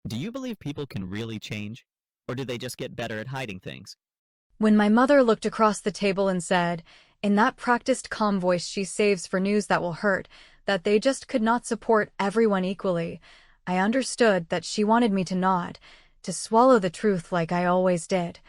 Do you believe people can really change? Or do they just get better at hiding things? When my mother looked across the table and said, in that practiced calm voice she saves for news that will hurt, that they just could not support everyone equally, I understood that she wanted me to nod, to swallow the truth like I always did,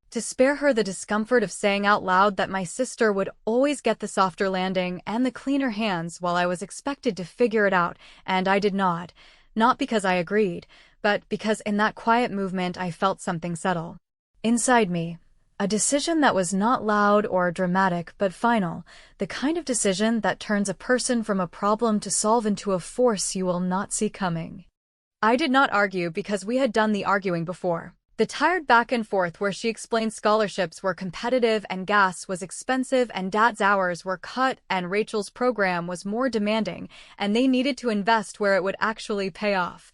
to spare her the discomfort of saying out loud that my sister would always get the softer landing and the cleaner hands while I was expected to figure it out, and I did nod, not because I agreed, but because in that quiet movement I felt something settle. Inside me, a decision that was not loud or dramatic but final, the kind of decision that turns a person from a problem to solve into a force you will not see coming. I did not argue because we had done the arguing before. The tired back and forth where she explained scholarships were competitive and gas was expensive and Dad's hours were cut and Rachel's program was more demanding and they needed to invest where it would actually pay off.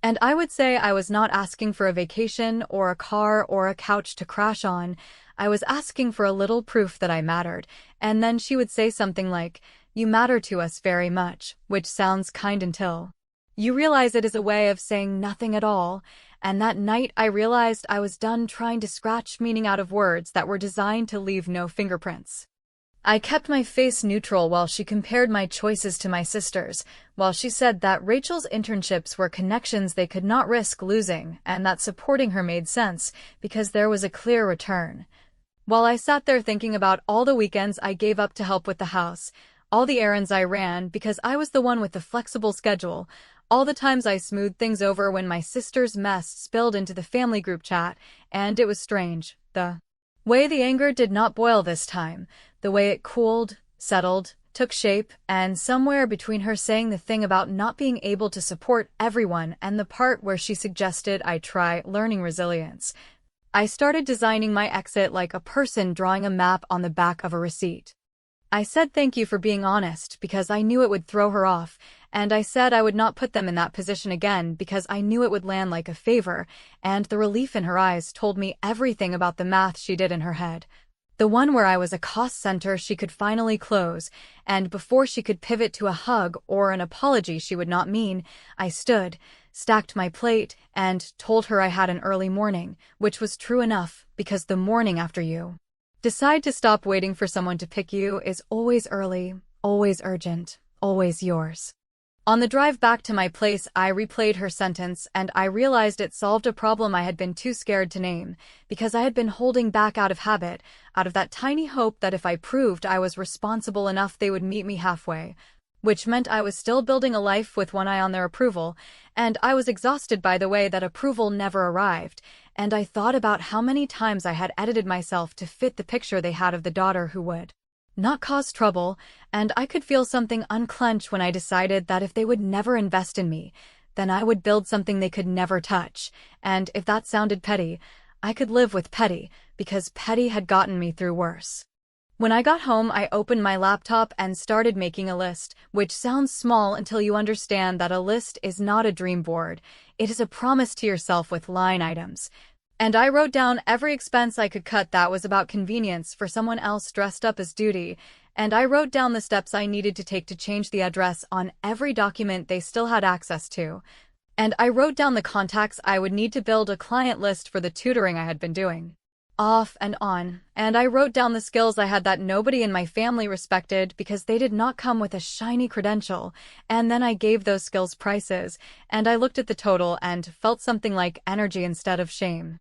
And I would say I was not asking for a vacation or a car or a couch to crash on. I was asking for a little proof that I mattered. And then she would say something like, "You matter to us very much," which sounds kind until you realize it is a way of saying nothing at all. And that night I realized I was done trying to scratch meaning out of words that were designed to leave no fingerprints. I kept my face neutral while she compared my choices to my sister's, while she said that Rachel's internships were connections they could not risk losing, and that supporting her made sense, because there was a clear return. While I sat there thinking about all the weekends I gave up to help with the house, all the errands I ran because I was the one with the flexible schedule, all the times I smoothed things over when my sister's mess spilled into the family group chat, and it was strange, the way the anger did not boil this time, the way it cooled, settled, took shape, and somewhere between her saying the thing about not being able to support everyone and the part where she suggested I try learning resilience, I started designing my exit like a person drawing a map on the back of a receipt. I said thank you for being honest because I knew it would throw her off, and I said I would not put them in that position again because I knew it would land like a favor, and the relief in her eyes told me everything about the math she did in her head. The one where I was a cost center she could finally close, and before she could pivot to a hug or an apology she would not mean, I stood, stacked my plate, and told her I had an early morning, which was true enough because the morning after you decide to stop waiting for someone to pick you is always early, always urgent, always yours. On the drive back to my place, I replayed her sentence, and I realized it solved a problem I had been too scared to name, because I had been holding back out of habit, out of that tiny hope that if I proved I was responsible enough they would meet me halfway, which meant I was still building a life with one eye on their approval, and I was exhausted by the way that approval never arrived, and I thought about how many times I had edited myself to fit the picture they had of the daughter who would not cause trouble, and I could feel something unclench when I decided that if they would never invest in me, then I would build something they could never touch, and if that sounded petty, I could live with petty, because petty had gotten me through worse. When I got home, I opened my laptop and started making a list, which sounds small until you understand that a list is not a dream board. It is a promise to yourself with line items. And I wrote down every expense I could cut that was about convenience for someone else dressed up as duty, and I wrote down the steps I needed to take to change the address on every document they still had access to. And I wrote down the contacts I would need to build a client list for the tutoring I had been doing. Off and on, and I wrote down the skills I had that nobody in my family respected because they did not come with a shiny credential, and then I gave those skills prices, and I looked at the total and felt something like energy instead of shame.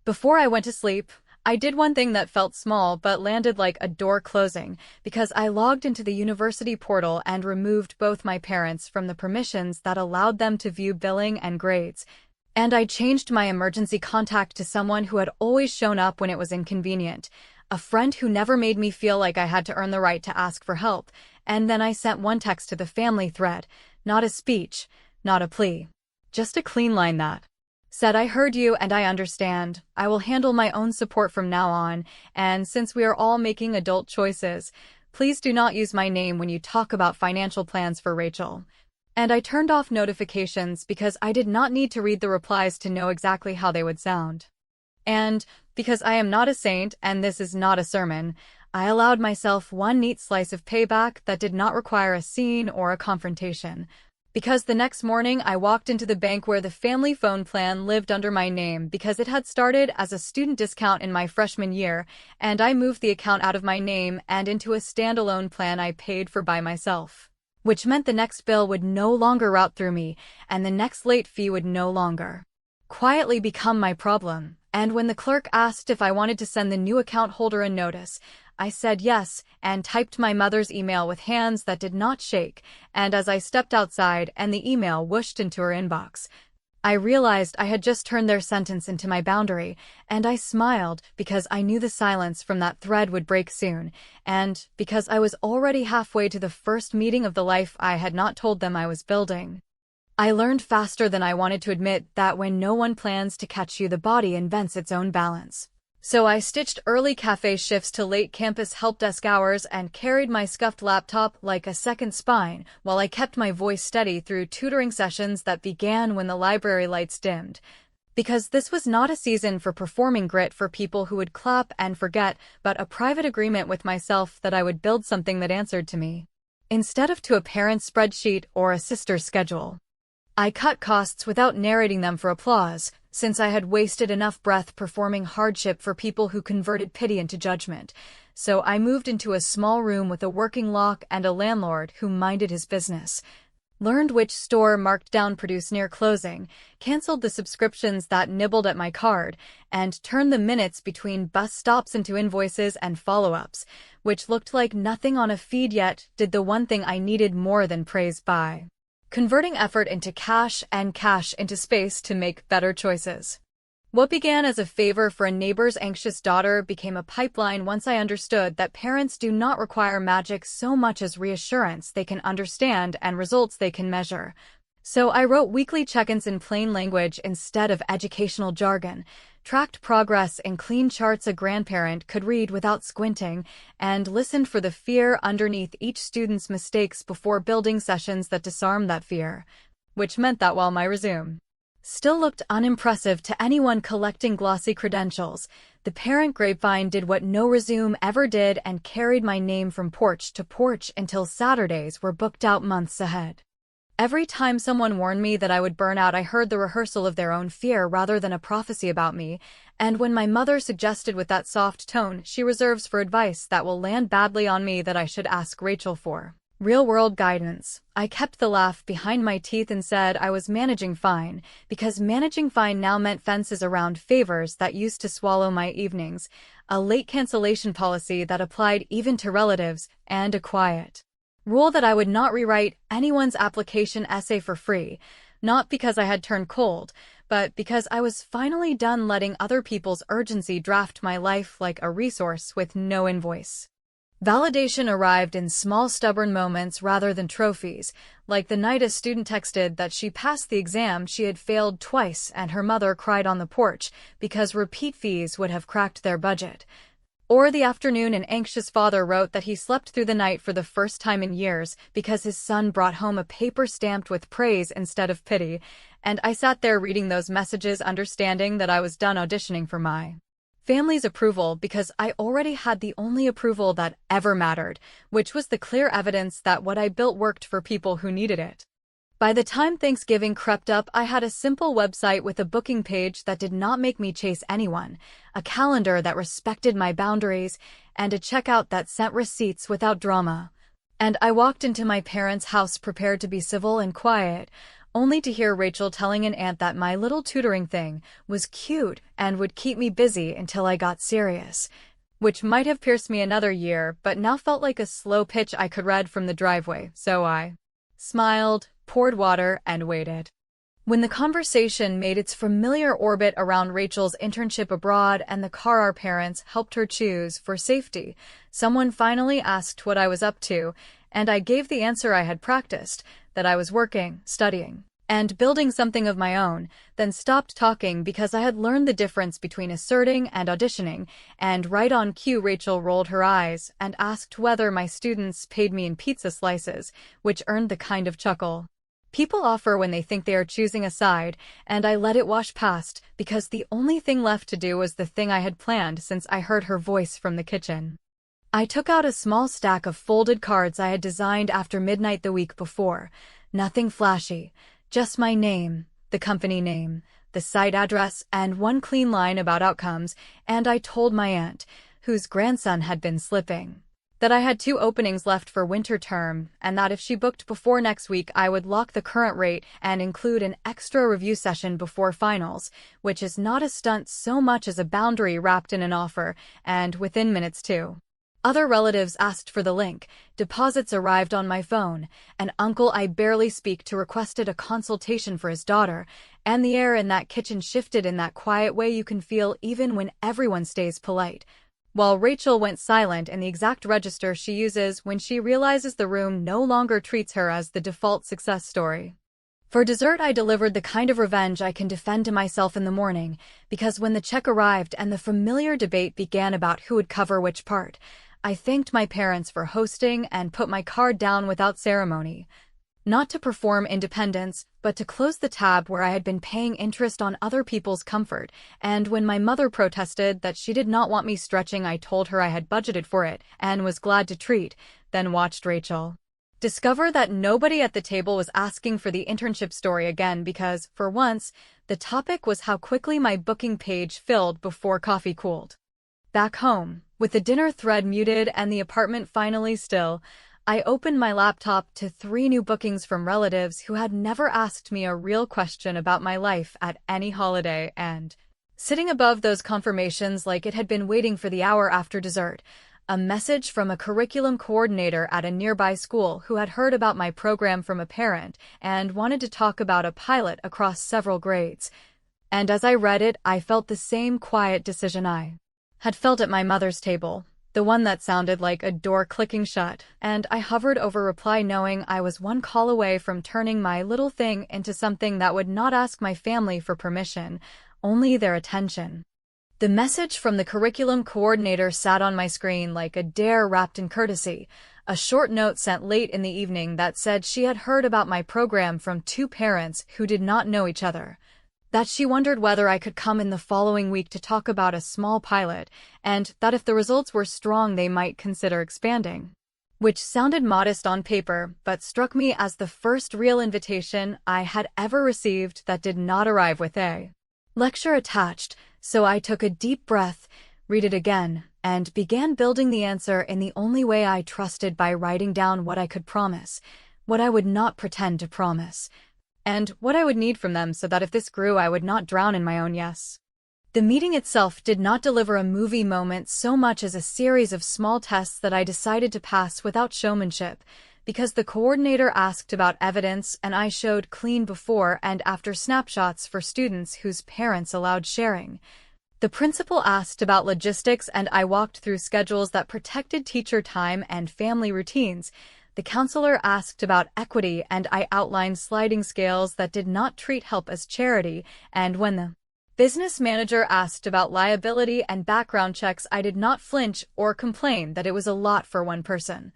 Before I went to sleep, I did one thing that felt small but landed like a door closing, because I logged into the university portal and removed both my parents from the permissions that allowed them to view billing and grades. And I changed my emergency contact to someone who had always shown up when it was inconvenient, a friend who never made me feel like I had to earn the right to ask for help, and then I sent one text to the family thread, not a speech, not a plea, just a clean line that said, "I heard you and I understand. I will handle my own support from now on, and since we are all making adult choices, please do not use my name when you talk about financial plans for Rachel." And I turned off notifications because I did not need to read the replies to know exactly how they would sound. And because I am not a saint and this is not a sermon, I allowed myself one neat slice of payback that did not require a scene or a confrontation. Because the next morning I walked into the bank where the family phone plan lived under my name because it had started as a student discount in my freshman year, and I moved the account out of my name and into a standalone plan I paid for by myself. Which meant the next bill would no longer route through me, and the next late fee would no longer quietly become my problem. And when the clerk asked if I wanted to send the new account holder a notice, I said yes and typed my mother's email with hands that did not shake, and as I stepped outside and the email whooshed into her inbox, I realized I had just turned their sentence into my boundary, and I smiled because I knew the silence from that thread would break soon, and because I was already halfway to the first meeting of the life I had not told them I was building. I learned faster than I wanted to admit that when no one plans to catch you, the body invents its own balance. So I stitched early cafe shifts to late campus help desk hours and carried my scuffed laptop like a second spine while I kept my voice steady through tutoring sessions that began when the library lights dimmed. Because this was not a season for performing grit for people who would clap and forget, but a private agreement with myself that I would build something that answered to me, instead of to a parent's spreadsheet or a sister's schedule. I cut costs without narrating them for applause, since I had wasted enough breath performing hardship for people who converted pity into judgment. So I moved into a small room with a working lock and a landlord who minded his business. Learned which store marked down produce near closing, canceled the subscriptions that nibbled at my card, and turned the minutes between bus stops into invoices and follow-ups, which looked like nothing on a feed yet did the one thing I needed more than praise by converting effort into cash and cash into space to make better choices. What began as a favor for a neighbor's anxious daughter became a pipeline once I understood that parents do not require magic so much as reassurance they can understand and results they can measure. So I wrote weekly check-ins in plain language instead of educational jargon, tracked progress in clean charts a grandparent could read without squinting, and listened for the fear underneath each student's mistakes before building sessions that disarmed that fear, which meant that while my resume still looked unimpressive to anyone collecting glossy credentials, the parent grapevine did what no resume ever did and carried my name from porch to porch until Saturdays were booked out months ahead. Every time someone warned me that I would burn out, I heard the rehearsal of their own fear rather than a prophecy about me, and when my mother suggested with that soft tone she reserves for advice that will land badly on me that I should ask Rachel for real-world guidance, I kept the laugh behind my teeth and said I was managing fine, because managing fine now meant fences around favors that used to swallow my evenings, a late cancellation policy that applied even to relatives, and a quiet rule that I would not rewrite anyone's application essay for free, not because I had turned cold, but because I was finally done letting other people's urgency draft my life like a resource with no invoice. Validation arrived in small stubborn moments rather than trophies, like the night a student texted that she passed the exam she had failed twice and her mother cried on the porch because repeat fees would have cracked their budget. Or the afternoon an anxious father wrote that he slept through the night for the first time in years because his son brought home a paper stamped with praise instead of pity, and I sat there reading those messages understanding that I was done auditioning for my family's approval because I already had the only approval that ever mattered, which was the clear evidence that what I built worked for people who needed it. By the time Thanksgiving crept up, I had a simple website with a booking page that did not make me chase anyone, a calendar that respected my boundaries, and a checkout that sent receipts without drama. And I walked into my parents' house prepared to be civil and quiet, only to hear Rachel telling an aunt that my little tutoring thing was cute and would keep me busy until I got serious, which might have pierced me another year but now felt like a slow pitch I could read from the driveway, so I smiled, poured water, and waited. When the conversation made its familiar orbit around Rachel's internship abroad and the car our parents helped her choose for safety, someone finally asked what I was up to, and I gave the answer I had practiced, that I was working, studying, and building something of my own, then stopped talking because I had learned the difference between asserting and auditioning, and right on cue Rachel rolled her eyes and asked whether my students paid me in pizza slices, which earned the kind of chuckle people offer when they think they are choosing a side, and I let it wash past because the only thing left to do was the thing I had planned since I heard her voice from the kitchen. I took out a small stack of folded cards I had designed after midnight the week before, Nothing flashy, just my name, the company name, the site address, and one clean line about outcomes, and I told my aunt, whose grandson had been slipping, that I had 2 openings left for winter term, and that if she booked before next week I would lock the current rate and include an extra review session before finals, which is not a stunt so much as a boundary wrapped in an offer, and within minutes too. Other relatives asked for the link, deposits arrived on my phone, an uncle I barely speak to requested a consultation for his daughter, and the air in that kitchen shifted in that quiet way you can feel even when everyone stays polite. While Rachel went silent in the exact register she uses when she realizes the room no longer treats her as the default success story. For dessert, I delivered the kind of revenge I can defend to myself in the morning, because when the check arrived and the familiar debate began about who would cover which part, I thanked my parents for hosting and put my card down without ceremony. Not to perform independence, but to close the tab where I had been paying interest on other people's comfort, and when my mother protested that she did not want me stretching, I told her I had budgeted for it and was glad to treat, then watched Rachel discover that nobody at the table was asking for the internship story again because, for once, the topic was how quickly my booking page filled before coffee cooled. Back home, with the dinner thread muted and the apartment finally still, I opened my laptop to 3 new bookings from relatives who had never asked me a real question about my life at any holiday, and sitting above those confirmations like it had been waiting for the hour after dessert, a message from a curriculum coordinator at a nearby school who had heard about my program from a parent and wanted to talk about a pilot across several grades. And as I read it, I felt the same quiet decision I had felt at my mother's table. The one that sounded like a door clicking shut, and I hovered over reply knowing I was one call away from turning my little thing into something that would not ask my family for permission, only their attention. The message from the curriculum coordinator sat on my screen like a dare wrapped in courtesy, a short note sent late in the evening that said she had heard about my program from 2 parents who did not know each other, that she wondered whether I could come in the following week to talk about a small pilot, and that if the results were strong they might consider expanding. Which sounded modest on paper, but struck me as the first real invitation I had ever received that did not arrive with a lecture attached, so I took a deep breath, read it again, and began building the answer in the only way I trusted, by writing down what I could promise, what I would not pretend to promise, and what I would need from them so that if this grew I would not drown in my own yes. The meeting itself did not deliver a movie moment so much as a series of small tests that I decided to pass without showmanship, because the coordinator asked about evidence and I showed clean before and after snapshots for students whose parents allowed sharing. The principal asked about logistics and I walked through schedules that protected teacher time and family routines. The counselor asked about equity and I outlined sliding scales that did not treat help as charity, and when the business manager asked about liability and background checks, I did not flinch or complain that it was a lot for one person.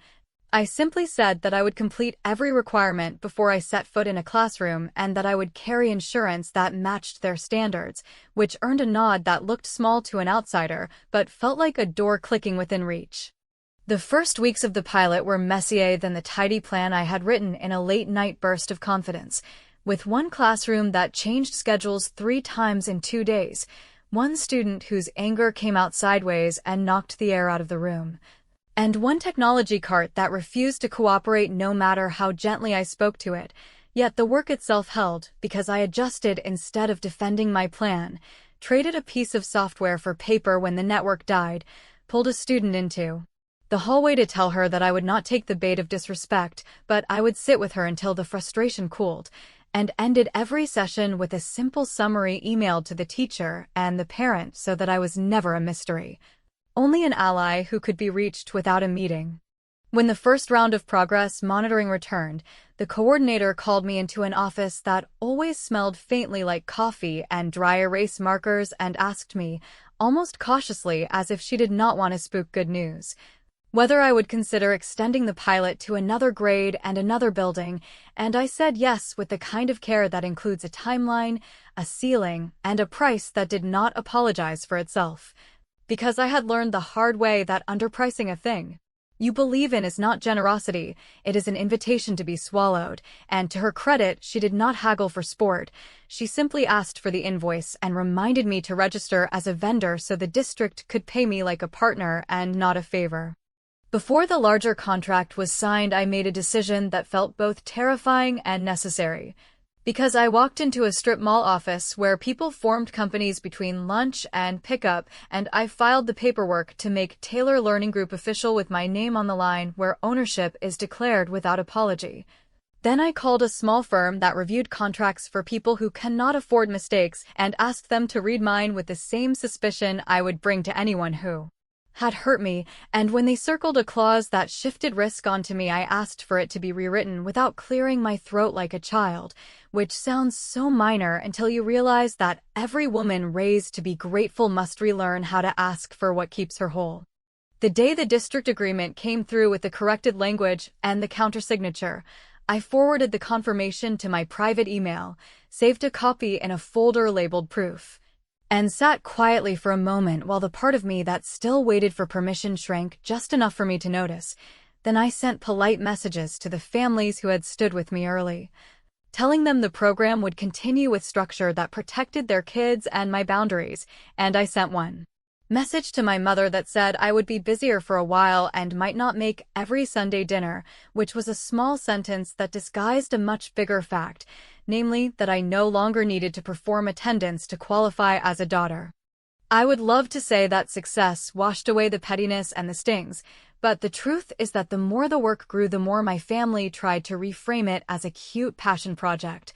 I simply said that I would complete every requirement before I set foot in a classroom and that I would carry insurance that matched their standards, which earned a nod that looked small to an outsider but felt like a door clicking within reach. The first weeks of the pilot were messier than the tidy plan I had written in a late-night burst of confidence, with one classroom that changed schedules 3 times in 2 days, one student whose anger came out sideways and knocked the air out of the room, and one technology cart that refused to cooperate no matter how gently I spoke to it. Yet the work itself held, because I adjusted instead of defending my plan, traded a piece of software for paper when the network died, pulled a student into the hallway to tell her that I would not take the bait of disrespect, but I would sit with her until the frustration cooled, and ended every session with a simple summary emailed to the teacher and the parent so that I was never a mystery, only an ally who could be reached without a meeting. When the first round of progress monitoring returned, the coordinator called me into an office that always smelled faintly like coffee and dry erase markers and asked me, almost cautiously as if she did not want to spook good news, whether I would consider extending the pilot to another grade and another building, and I said yes with the kind of care that includes a timeline, a ceiling, and a price that did not apologize for itself, because I had learned the hard way that underpricing a thing you believe in is not generosity, it is an invitation to be swallowed, and to her credit, she did not haggle for sport. She simply asked for the invoice and reminded me to register as a vendor so the district could pay me like a partner and not a favor. Before the larger contract was signed, I made a decision that felt both terrifying and necessary. Because I walked into a strip mall office where people formed companies between lunch and pickup, and I filed the paperwork to make Taylor Learning Group official with my name on the line where ownership is declared without apology. Then I called a small firm that reviewed contracts for people who cannot afford mistakes and asked them to read mine with the same suspicion I would bring to anyone who had hurt me, and when they circled a clause that shifted risk onto me, I asked for it to be rewritten without clearing my throat like a child, which sounds so minor until you realize that every woman raised to be grateful must relearn how to ask for what keeps her whole. The day the district agreement came through with the corrected language and the countersignature, I forwarded the confirmation to my private email, saved a copy in a folder labeled proof, and sat quietly for a moment while the part of me that still waited for permission shrank just enough for me to notice. Then I sent polite messages to the families who had stood with me early, telling them the program would continue with structure that protected their kids and my boundaries, and I sent one message to my mother that said I would be busier for a while and might not make every Sunday dinner, which was a small sentence that disguised a much bigger fact, namely that I no longer needed to perform attendance to qualify as a daughter. I would love to say that success washed away the pettiness and the stings, but the truth is that the more the work grew, the more my family tried to reframe it as a cute passion project.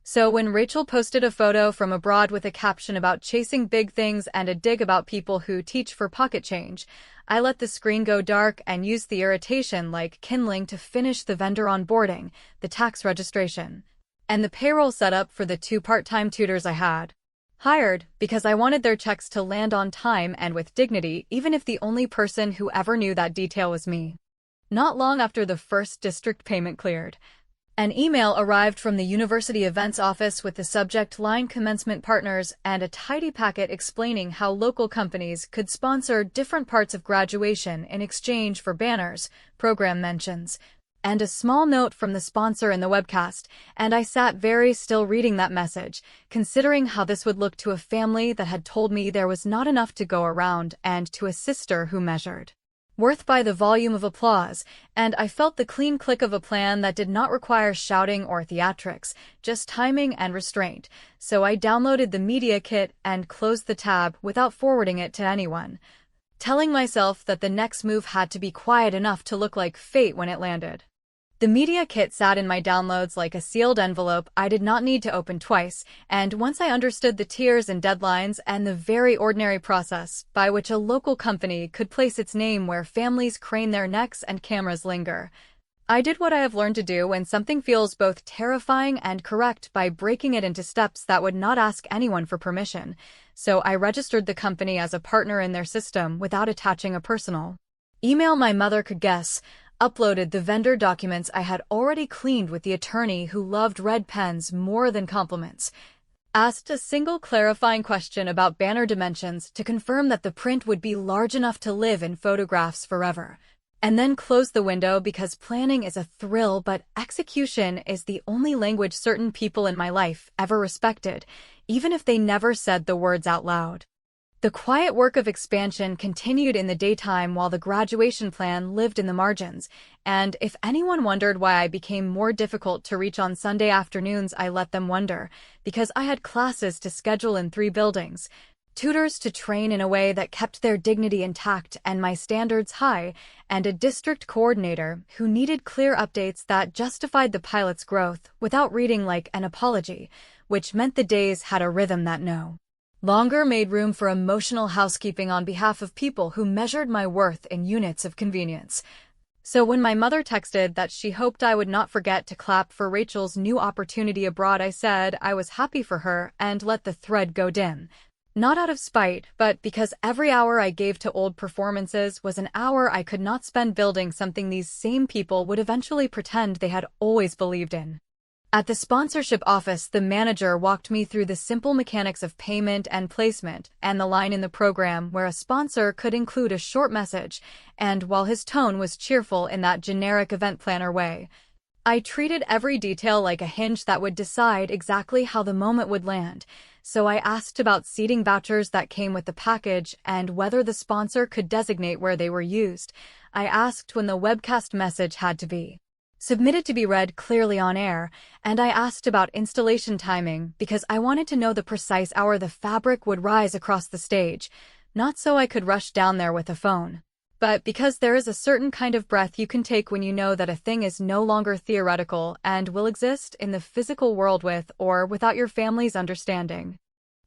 So when Rachel posted a photo from abroad with a caption about chasing big things and a dig about people who teach for pocket change, I let the screen go dark and used the irritation like kindling to finish the vendor onboarding, the tax registration, and the payroll setup for the 2 part-time tutors I had hired, because I wanted their checks to land on time and with dignity, even if the only person who ever knew that detail was me. Not long after the first district payment cleared, an email arrived from the university events office with the subject line Commencement Partners and a tidy packet explaining how local companies could sponsor different parts of graduation in exchange for banners, program mentions, and a small note from the sponsor in the webcast, and I sat very still reading that message, considering how this would look to a family that had told me there was not enough to go around and to a sister who measured worth by the volume of applause, and I felt the clean click of a plan that did not require shouting or theatrics, just timing and restraint, so I downloaded the media kit and closed the tab without forwarding it to anyone, telling myself that the next move had to be quiet enough to look like fate when it landed. The media kit sat in my downloads like a sealed envelope I did not need to open twice, and once I understood the tiers and deadlines and the very ordinary process by which a local company could place its name where families crane their necks and cameras linger, I did what I have learned to do when something feels both terrifying and correct by breaking it into steps that would not ask anyone for permission. So I registered the company as a partner in their system without attaching a personal email my mother could guess, uploaded the vendor documents I had already cleaned with the attorney who loved red pens more than compliments, asked a single clarifying question about banner dimensions to confirm that the print would be large enough to live in photographs forever, and then closed the window because planning is a thrill but execution is the only language certain people in my life ever respected, even if they never said the words out loud. The quiet work of expansion continued in the daytime while the graduation plan lived in the margins, and if anyone wondered why I became more difficult to reach on Sunday afternoons, I let them wonder, because I had classes to schedule in 3 buildings, tutors to train in a way that kept their dignity intact and my standards high, and a district coordinator who needed clear updates that justified the pilot's growth without reading like an apology, which meant the days had a rhythm that no longer made room for emotional housekeeping on behalf of people who measured my worth in units of convenience. So when my mother texted that she hoped I would not forget to clap for Rachel's new opportunity abroad, I said I was happy for her and let the thread go dim. Not out of spite, but because every hour I gave to old performances was an hour I could not spend building something these same people would eventually pretend they had always believed in. At the sponsorship office, the manager walked me through the simple mechanics of payment and placement, and the line in the program where a sponsor could include a short message, and while his tone was cheerful in that generic event planner way, I treated every detail like a hinge that would decide exactly how the moment would land. So I asked about seating vouchers that came with the package and whether the sponsor could designate where they were used. I asked when the webcast message had to be submitted to be read clearly on air, and I asked about installation timing because I wanted to know the precise hour the fabric would rise across the stage, not so I could rush down there with a phone, but because there is a certain kind of breath you can take when you know that a thing is no longer theoretical and will exist in the physical world with or without your family's understanding.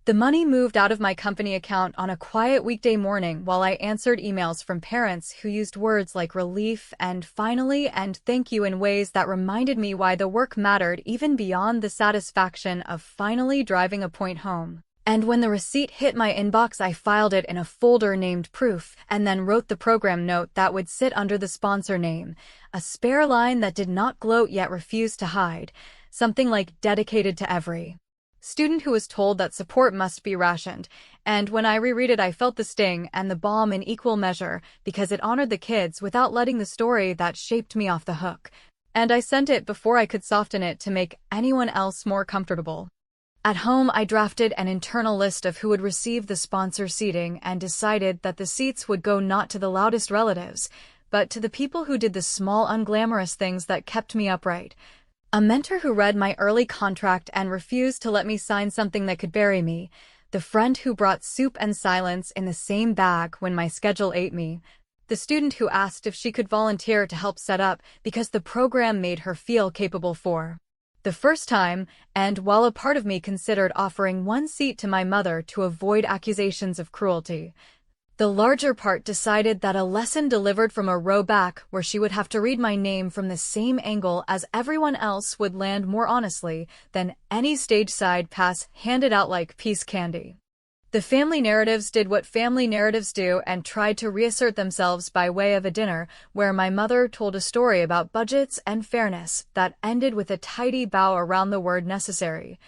The money moved out of my company account on a quiet weekday morning while I answered emails from parents who used words like relief and finally and thank you in ways that reminded me why the work mattered even beyond the satisfaction of finally driving a point home. And when the receipt hit my inbox, I filed it in a folder named Proof and then wrote the program note that would sit under the sponsor name, a spare line that did not gloat yet refused to hide, something like dedicated to every student who was told that support must be rationed, and when I reread it I felt the sting and the balm in equal measure because it honored the kids without letting the story that shaped me off the hook. And I sent it before I could soften it to make anyone else more comfortable. At home, I drafted an internal list of who would receive the sponsor seating and decided that the seats would go not to the loudest relatives, but to the people who did the small unglamorous things that kept me upright. A mentor who read my early contract and refused to let me sign something that could bury me. The friend who brought soup and silence in the same bag when my schedule ate me. The student who asked if she could volunteer to help set up because the program made her feel capable for the first time, and while a part of me considered offering one seat to my mother to avoid accusations of cruelty, the larger part decided that a lesson delivered from a row back where she would have to read my name from the same angle as everyone else would land more honestly than any stage-side pass handed out like peace candy. The family narratives did what family narratives do and tried to reassert themselves by way of a dinner where my mother told a story about budgets and fairness that ended with a tidy bow around the word necessary.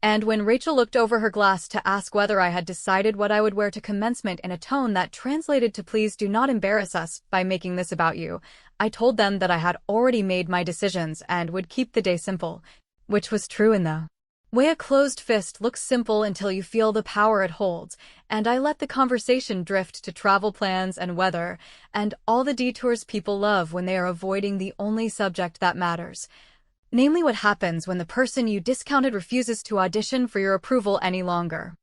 And when Rachel looked over her glass to ask whether I had decided what I would wear to commencement in a tone that translated to please do not embarrass us by making this about you, I told them that I had already made my decisions and would keep the day simple, which was true in the way a closed fist looks simple until you feel the power it holds, and I let the conversation drift to travel plans and weather, and all the detours people love when they are avoiding the only subject that matters. Namely, what happens when the person you discounted refuses to audition for your approval any longer.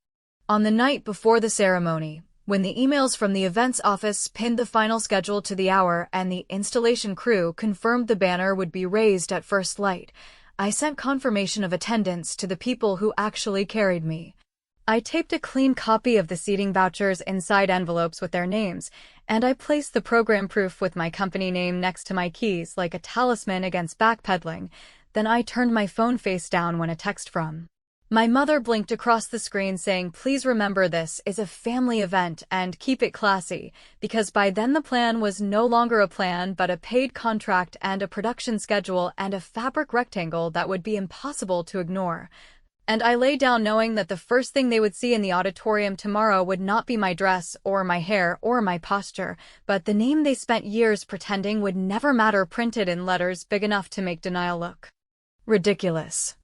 On the night before the ceremony, when the emails from the events office pinned the final schedule to the hour and the installation crew confirmed the banner would be raised at first light, I sent confirmation of attendance to the people who actually carried me. I taped a clean copy of the seating vouchers inside envelopes with their names, and I placed the program proof with my company name next to my keys like a talisman against backpedaling. Then I turned my phone face down when a text from my mother blinked across the screen saying, "Please remember this is a family event and keep it classy," because by then the plan was no longer a plan but a paid contract and a production schedule and a fabric rectangle that would be impossible to ignore. And I lay down knowing that the first thing they would see in the auditorium tomorrow would not be my dress or my hair or my posture, but the name they spent years pretending would never matter printed in letters big enough to make denial look ridiculous.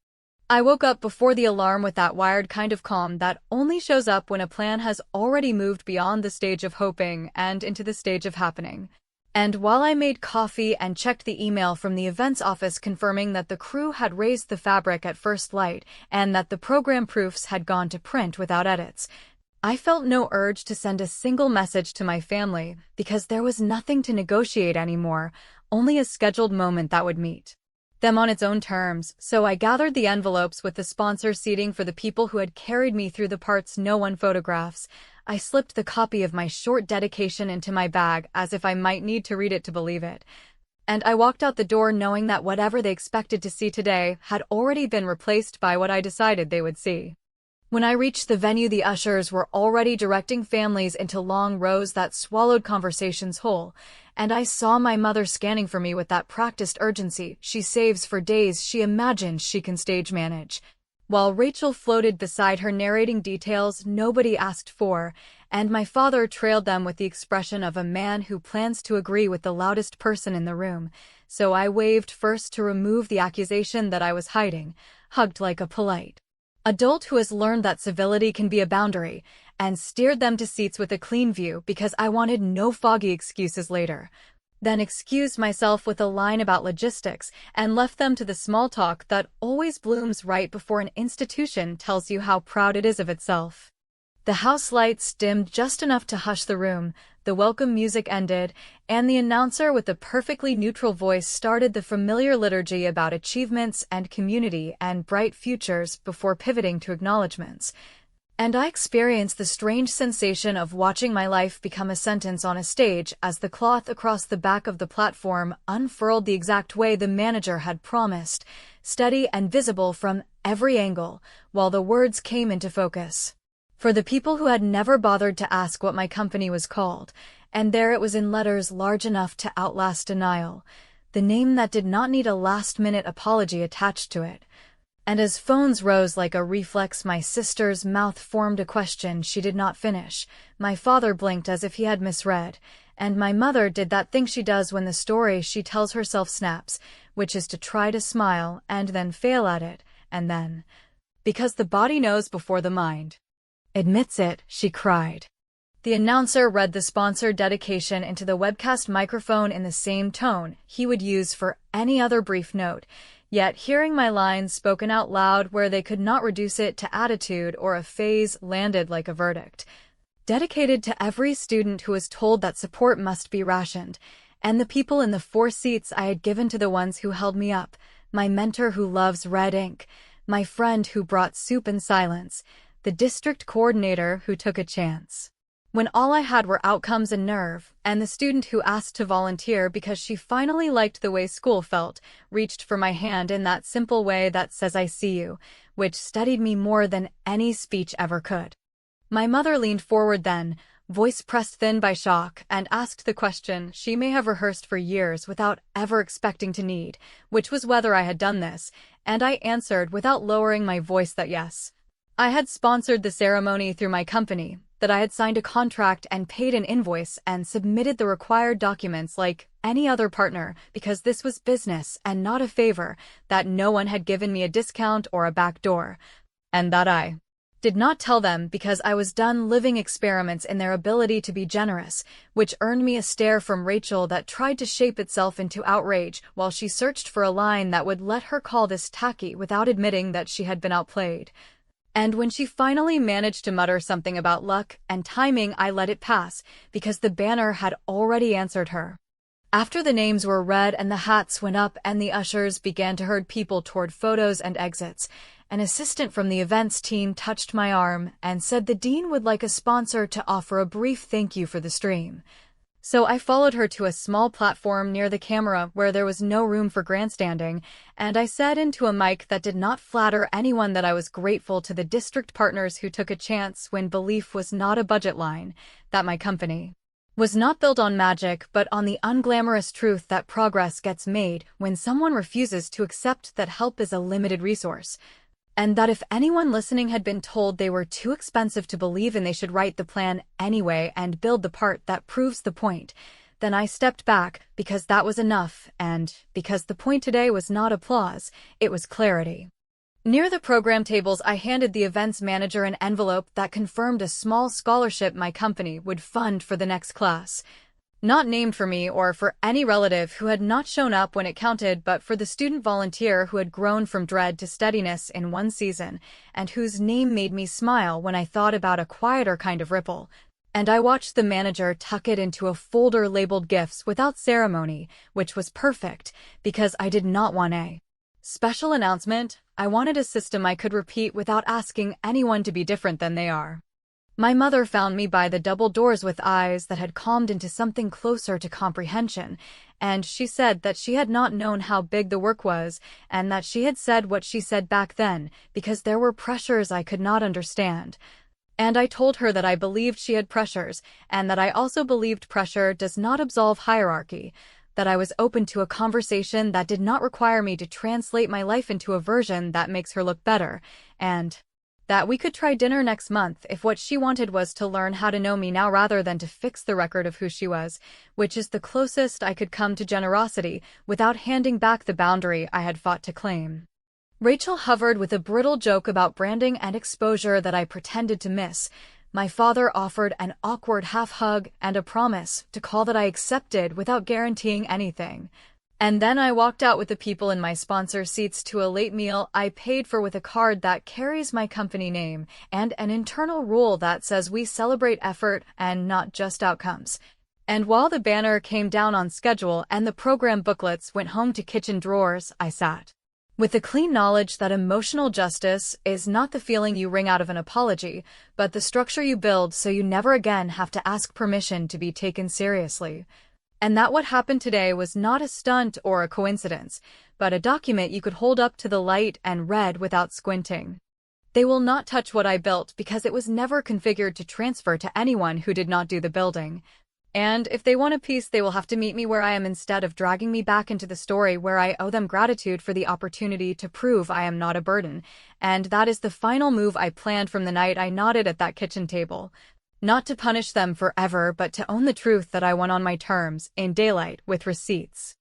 I woke up before the alarm with that wired kind of calm that only shows up when a plan has already moved beyond the stage of hoping and into the stage of happening. And while I made coffee and checked the email from the events office confirming that the crew had raised the fabric at first light and that the program proofs had gone to print without edits, I felt no urge to send a single message to my family because there was nothing to negotiate anymore, only a scheduled moment that would meet them on its own terms, so I gathered the envelopes with the sponsor seating for the people who had carried me through the parts no one photographs. I slipped the copy of my short dedication into my bag as if I might need to read it to believe it. And I walked out the door knowing that whatever they expected to see today had already been replaced by what I decided they would see. When I reached the venue, the ushers were already directing families into long rows that swallowed conversations whole, and I saw my mother scanning for me with that practiced urgency she saves for days she imagines she can stage manage. While Rachel floated beside her narrating details nobody asked for, and my father trailed them with the expression of a man who plans to agree with the loudest person in the room, so I waved first to remove the accusation that I was hiding, hugged like a polite adult who has learned that civility can be a boundary, and steered them to seats with a clean view because I wanted no foggy excuses later. Then excused myself with a line about logistics and left them to the small talk that always blooms right before an institution tells you how proud it is of itself. The house lights dimmed just enough to hush the room, the welcome music ended, and the announcer with a perfectly neutral voice started the familiar liturgy about achievements and community and bright futures before pivoting to acknowledgments. And I experienced the strange sensation of watching my life become a sentence on a stage as the cloth across the back of the platform unfurled the exact way the manager had promised, steady and visible from every angle, while the words came into focus. For the people who had never bothered to ask what my company was called, and there it was in letters large enough to outlast denial, the name that did not need a last-minute apology attached to it. And as phones rose like a reflex, my sister's mouth formed a question she did not finish, my father blinked as if he had misread, and my mother did that thing she does when the story she tells herself snaps, which is to try to smile and then fail at it, and then, because the body knows before the mind admits it, she cried. The announcer read the sponsored dedication into the webcast microphone in the same tone he would use for any other brief note, yet hearing my lines spoken out loud where they could not reduce it to attitude or a phase landed like a verdict. Dedicated to every student who was told that support must be rationed, and the people in the 4 seats I had given to the ones who held me up, my mentor who loves red ink, my friend who brought soup and silence, the district coordinator who took a chance when all I had were outcomes and nerve, and the student who asked to volunteer because she finally liked the way school felt, reached for my hand in that simple way that says I see you, which steadied me more than any speech ever could. My mother leaned forward then, voice pressed thin by shock, and asked the question she may have rehearsed for years without ever expecting to need, which was whether I had done this, and I answered without lowering my voice that yes. I had sponsored the ceremony through my company, that I had signed a contract and paid an invoice and submitted the required documents like any other partner because this was business and not a favor, that no one had given me a discount or a back door, and that I did not tell them because I was done living experiments in their ability to be generous, which earned me a stare from Rachel that tried to shape itself into outrage while she searched for a line that would let her call this tacky without admitting that she had been outplayed. And when she finally managed to mutter something about luck and timing, I let it pass, because the banner had already answered her. After the names were read and the hats went up and the ushers began to herd people toward photos and exits, an assistant from the events team touched my arm and said the dean would like a sponsor to offer a brief thank you for the stream. So I followed her to a small platform near the camera where there was no room for grandstanding, and I said into a mic that did not flatter anyone that I was grateful to the district partners who took a chance when belief was not a budget line, that my company was not built on magic but on the unglamorous truth that progress gets made when someone refuses to accept that help is a limited resource. And that if anyone listening had been told they were too expensive to believe in, they should write the plan anyway and build the part that proves the point, then I stepped back because that was enough, and because the point today was not applause, it was clarity. Near the program tables, I handed the events manager an envelope that confirmed a small scholarship my company would fund for the next class. Not named for me or for any relative who had not shown up when it counted, but for the student volunteer who had grown from dread to steadiness in one season, and whose name made me smile when I thought about a quieter kind of ripple. And I watched the manager tuck it into a folder labeled gifts without ceremony, which was perfect, because I did not want a special announcement. I wanted a system I could repeat without asking anyone to be different than they are. My mother found me by the double doors with eyes that had calmed into something closer to comprehension, and she said that she had not known how big the work was, and that she had said what she said back then because there were pressures I could not understand. And I told her that I believed she had pressures, and that I also believed pressure does not absolve hierarchy, that I was open to a conversation that did not require me to translate my life into a version that makes her look better, and that we could try dinner next month if what she wanted was to learn how to know me now rather than to fix the record of who she was, which is the closest I could come to generosity without handing back the boundary I had fought to claim. Rachel hovered with a brittle joke about branding and exposure that I pretended to miss. My father offered an awkward half-hug and a promise to call that I accepted without guaranteeing anything. And then I walked out with the people in my sponsor seats to a late meal I paid for with a card that carries my company name and an internal rule that says we celebrate effort and not just outcomes. And while the banner came down on schedule and the program booklets went home to kitchen drawers, I sat with the clean knowledge that emotional justice is not the feeling you wring out of an apology, but the structure you build so you never again have to ask permission to be taken seriously. And that what happened today was not a stunt or a coincidence, but a document you could hold up to the light and read without squinting. They will not touch what I built because it was never configured to transfer to anyone who did not do the building. And if they want a piece, they will have to meet me where I am instead of dragging me back into the story where I owe them gratitude for the opportunity to prove I am not a burden. And that is the final move I planned from the night I nodded at that kitchen table. Not to punish them forever, but to own the truth that I won on my terms, in daylight, with receipts.